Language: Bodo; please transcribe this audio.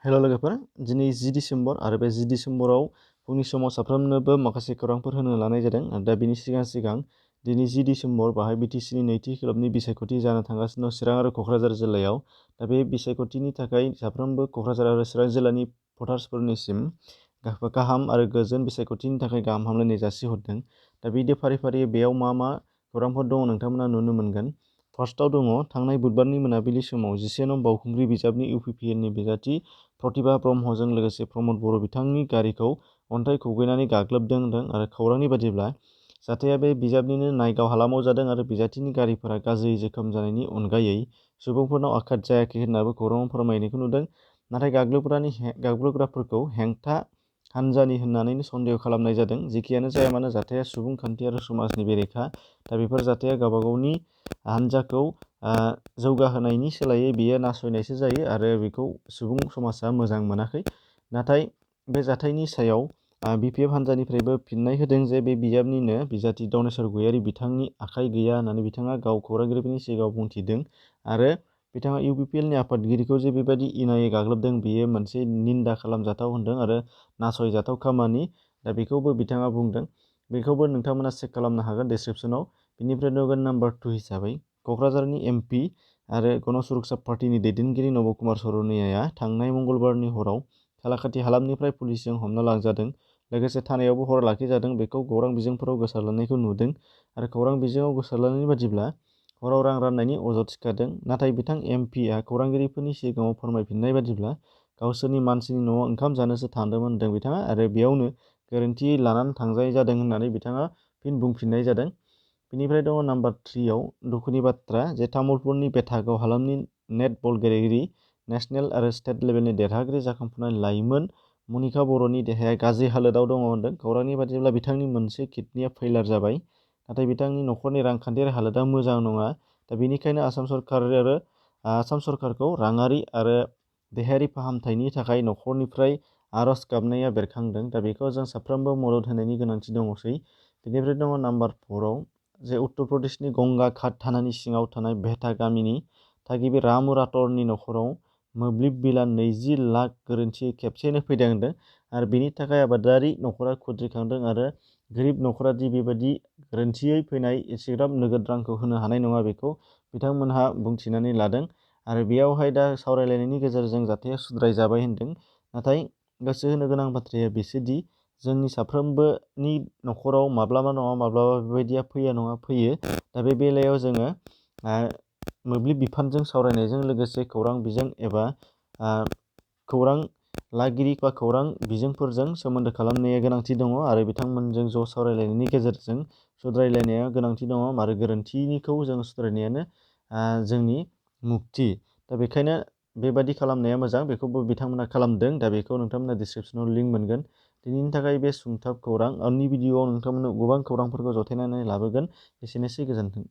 हेल' लोगोफोर, दिनै 10 डिसेम्बर आरो बे 10 डिसेम्बराव फुंनि समाव साफ्रोमनोबो माखासे खौरांफोर होनो लानाय जादों। दा बेनि सिगां दिनै 10 डिसेम्बर बाहाय बिटिसिनि नैथि खेबनि बिसायख'थि जानो थांगासिनो दं चिरां आरो क'क्राझार जिल्लायाव। दा बे बिसायख'थिनि थाखाय साफ्रोमबो क'क्राझार आरो चिरां जिल्लानि भटार्सफोरनिसिम गाहाम आरो गोजोन बिसायख'थिनि थाखाय गाहाम हामलायनाय जासिहरदों। दा बिदि फारि बेयाव मा खौरांफोर दङ नोंथांमोना नुनो मोनगोन। फार्स्टआव दङ थांनाय बुधबारनि मोनाबिलि समाव 11 नं बावखुंग्रि बिजाबनि इउपिपिएलनि बिजाथि प्रतिभा ब्रह्मजों लोगोसे प्रमद बर' बिथांनि गारिखौ अन्थाइ खुबैनानै गाग्लोबदों आरो खौरांनि बादिब्ला जाथाया बे बिजाबनिनो नायगाव हालामाव जादों आरो बिजाथिनि गारिफोरा गाज्रि जोखोम जानायनि अनगायै सुबुंफोरनाव आघात जायाखै होननाबो खौराङाव फोरमायनायखौ नुदों। नाथाय गाग्लोबग्राफोरखौ हेंथा हान्जानि होननानैनो सन्देह खालामनाय जादों। जेखियानो जाया मानो जाथाया सुबुंखान्थि आरो समाजनि बेरेखा। दा बेफोर जाथाया गावबा गावनि हान्जाखौ जौगाहोनायनि सोलायै बियो नासयनायसो जायो आरो बेखौ सुबुं समाजा मोजां मोनाखै। नाथाय बे जाथायनि सायाव बिपिएफ हान्जानिफ्रायबो फिननाय होदों जे बे बिजाबनिनो बिजाथि दावनेश्वर गयारि बिथांनि आखाइ गैया होननानै बिथाङा गाव खौरांगिरिफोरनि सिगाङाव बुंथिदों आरो बिथाङा इउपिपिएलनि आफादगिरिखौ जे बेबायदि इनायै गाग्लोबदों बेयो मोनसे निन्दा खालामजाथाव होनदों आरो नासयजाथाव खामानि। दा बेखौबो बिथाङा बुंदों। बेखौबो नोंथांमोना चेक खालामनो हागोन डिसक्रिपसनाव। बिनिफ्राय दङ नाम्बार 2 हिसाबै क'क्राझारनि एमपि आरो गण सुरक्षा पार्टीनि दैदेनगिरि नब कुमार सरनियाया थांनाय मंगलबारनि हराव सालाकाथि हालामनिफ्राय पुलिसजों हमना लांजादों। लोगोसे थानायावबो हर लाखिजादों। बेखौ खौरां बिजोंफोराव गोसारलानायखौ नुदों आरो खौरां बिजोङाव गोसारलानायनि बादिब्ला हराव रां राननायनि अजद थिखादों। नाथाय बिथां एमपिआ खौरांगिरिफोरनि सिगाङाव फोरमायफिननाय बादिब्ला गावसोरनि मानसिनि न'आव ओंखाम जानोसो थांदोंमोन होनदों बिथाङा आरो बेयावनो गोरोन्थियै लानानै थांजानाय जादों होननानै बिथाङा फिन बुंफिननाय जादों। बिनिफ्राय दङ नाम्बार 3 आव दुखुनि बाथ्रा जे तामुलपुरनि बेथागाव हालामनि नेटबल गेलेगिरि नेसनेल आरो स्टेट लेभेलनि देरहागिरि जाखांफुनाय लाइमोन मनिका बर'नि देहाया गाज्रि हालोदाव दङ होनदों। खौरांनि बादिब्ला बिथांनि मोनसे किडनिया फेइलार जाबाय। नाथाय बिथांनि न'खरनि रांखान्थियारि हालोदा मोजां नङा। दा बेनिखायनो आसाम सरकारखौ राङारि आरो देहायारि फाहामथायनि थाखाय न'खरनिफ्राय आर'ज गाबनाया बेरखांदों। दा बेखौ जों साफ्रोमबो मदद होनायनि गोनांथि दङसै। बेनिफ्राय दङ नाम्बार 4 आव जे उत्तर प्रदेशनि गंगा घाट थानानि सिङाव थानाय भेटा गामिनि थागिबि रामु राठौरनि न'खराव मोब्लिब बिला 20 लाख गोरोन्थियै खेबसेनो फैदों होनदों आरो बेनि थाखाय आबादारि न'खरा खुद्रिखांदों आरो गोरिब न'खरा दि बेबायदि गोरोन्थियै फैनाय एसेग्राब नोगोद रांखौ होनो हानाय नङा बेखौ बिथांमोनहा बुंथिनानै लादों आरो बेयावहाय दा सावरायलायनायनि गेजेरजों जाथाया सुद्राय जाबाय होनदों। नाथाय गोसो होनो गोनां बाथ्राया बेसोदि जोंनि साफ्रोमबोनि न'खराव माब्लाबा नङा माब्लाबा बेबायदिया फैया नङा फैयो। दा बे बेलायाव जोङो मोब्लिब बिफानजों सावरायनायजों लोगोसे खौरां बिजों एबा खौरां लागिरि बा खौरां बिजोंफोरजों सोमोन्दो खालामनाया गोनांथि दङ आरो बिथांमोनजों ज' सावरायलायनायनि गेजेरजों सुद्रायलायनाया गोनांथि दङ आरो गोरोन्थिखौ जों सुद्रायनायानो जोंनि मुक्ति। दा बेखायनो बेबादि खालामनाया मोजां। बेखौबो बिथांमोना खालामदों। दा बेखौ नोंथांमोना डिसक्रिपसनाव लिंक मोनगोन। दिनैनि थाखाय बे सुंथाब खौरां। उननि भिडिअआव नोंथांमोननो गोबां खौरांफोरखौ जथायनानै लाबोगोन। एसेनोसै, गोजोन्थों।